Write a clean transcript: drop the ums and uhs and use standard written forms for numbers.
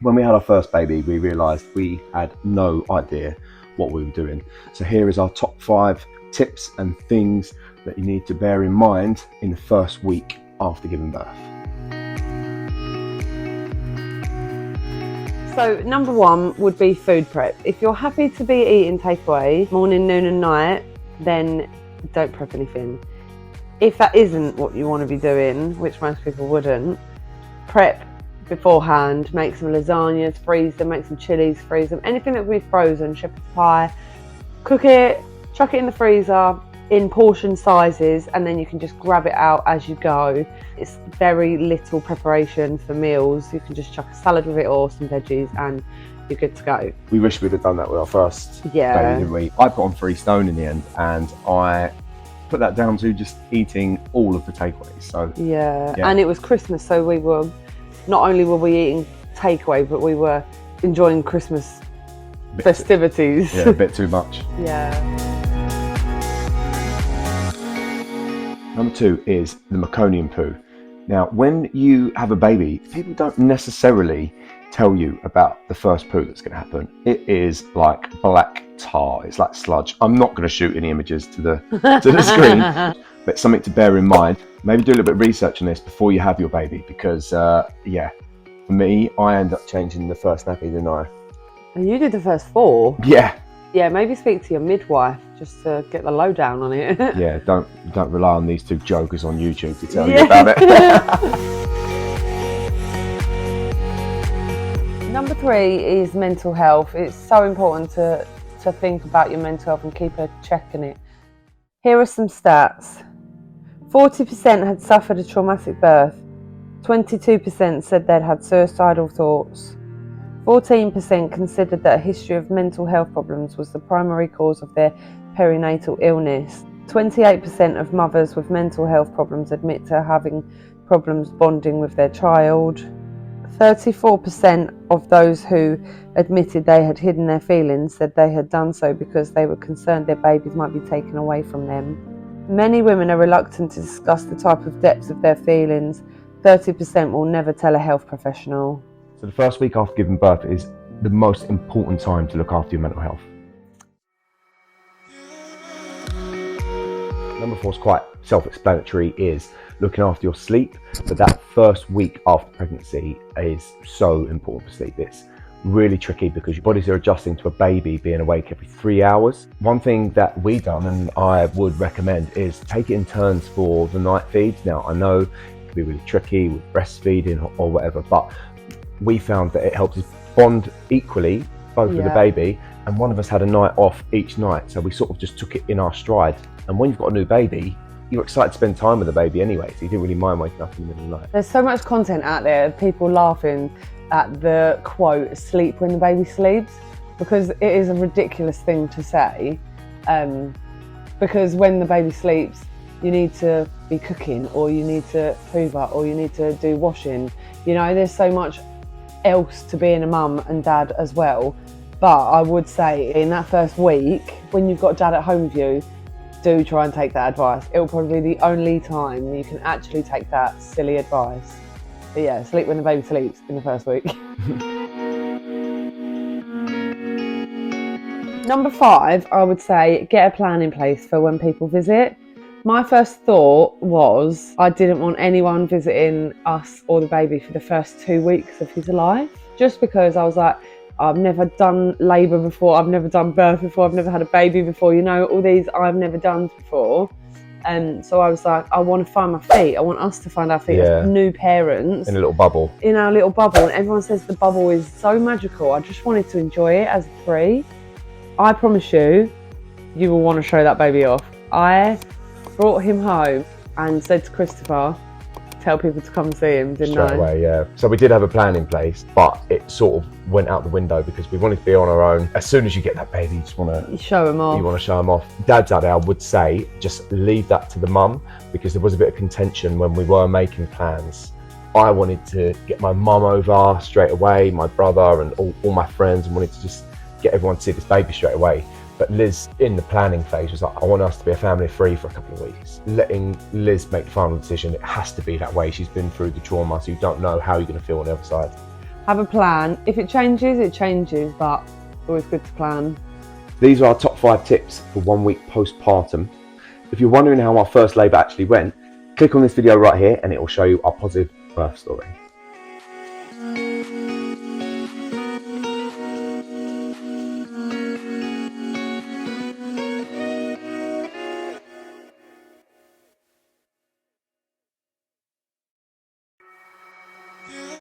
When we had our first baby, we realised we had no idea what we were doing. So here is our top 5 tips and things that you need to bear in mind in the first week after giving birth. So number 1 would be food prep. If you're happy to be eating takeaway morning, noon and night, then don't prep anything. If that isn't what you want to be doing, which most people wouldn't, prep beforehand. Make some lasagnas, freeze them, make some chilies, freeze them, anything that we've frozen, shepherd's pie, cook it, chuck it in the freezer in portion sizes, and then you can just grab it out as you go. It's very little preparation for meals. You can just chuck a salad with it or some veggies and you're good to go. We wish we'd have done that with our first baby, didn't we? I put on 3 stone in the end, and I put that down to just eating all of the takeaways. So yeah, and it was Christmas, so we were not only were we eating takeaway, but we were enjoying Christmas festivities. A bit too much. Yeah. Number 2 is the meconium poo. Now, when you have a baby, people don't necessarily tell you about the first poo that's going to happen. It is like black tar. It's like sludge. I'm not going to shoot any images to the screen, but something to bear in mind. Maybe do a little bit of research on this before you have your baby, because for me, I end up changing the first nappy, didn't I? And you did the first 4? Yeah, maybe speak to your midwife just to get the lowdown on it. Yeah, don't rely on these 2 jokers on YouTube to tell you about it. Number 3 is mental health. It's so important to think about your mental health and keep a check on it. Here are some stats. 40% had suffered a traumatic birth. 22% said they'd had suicidal thoughts. 14% considered that a history of mental health problems was the primary cause of their perinatal illness. 28% of mothers with mental health problems admit to having problems bonding with their child. 34% of those who admitted they had hidden their feelings said they had done so because they were concerned their babies might be taken away from them. Many women are reluctant to discuss the type of depths of their feelings. 30% will never tell a health professional. So the first week after giving birth is the most important time to look after your mental health. Number 4 is quite self-explanatory, is looking after your sleep. But that first week after pregnancy is so important for sleep. It's really tricky because your bodies are adjusting to a baby being awake every 3 hours. One thing that we've done, and I would recommend, is take it in turns for the night feeds. Now, I know it can be really tricky with breastfeeding or whatever, but we found that it helps us bond equally, both with the baby, and one of us had a night off each night, so we sort of just took it in our stride. And when you've got a new baby, you're excited to spend time with the baby anyway, so you didn't really mind waking up in the middle of the night. There's so much content out there, people laughing at the quote, sleep when the baby sleeps, because it is a ridiculous thing to say, because when the baby sleeps, you need to be cooking, or you need to hoover, or you need to do washing. You know, there's so much else to being a mum and dad as well. But I would say in that first week, when you've got dad at home with you, do try and take that advice. It'll probably be the only time you can actually take that silly advice. But yeah, sleep when the baby sleeps in the first week. Number 5, I would say get a plan in place for when people visit. My first thought was I didn't want anyone visiting us or the baby for the first 2 weeks of his life, just because I was like, I've never done labour before, I've never done birth before, I've never had a baby before, you know, all these I've never done before. And so I was like, I want to find my feet. I want us to find our feet as new parents. In a little bubble. In our little bubble. And everyone says the bubble is so magical. I just wanted to enjoy it as a free. I promise you, you will want to show that baby off. I brought him home and said to Christopher, tell people to come and see him, didn't I? Straight away, yeah. So we did have a plan in place, but it sort of went out the window because we wanted to be on our own. As soon as you get that baby, you just want to show him off. You want to show him off. Dad's out there, I would say, just leave that to the mum, because there was a bit of contention when we were making plans. I wanted to get my mum over straight away, my brother and all my friends, and wanted to just get everyone to see this baby straight away. But Liz, in the planning phase, was like, I want us to be a family of 3 for a couple of weeks. Letting Liz make the final decision, it has to be that way. She's been through the trauma, so you don't know how you're going to feel on the other side. Have a plan. If it changes, it changes, but always good to plan. These are our top 5 tips for 1 week postpartum. If you're wondering how our first labour actually went, click on this video right here and it will show you our positive birth story.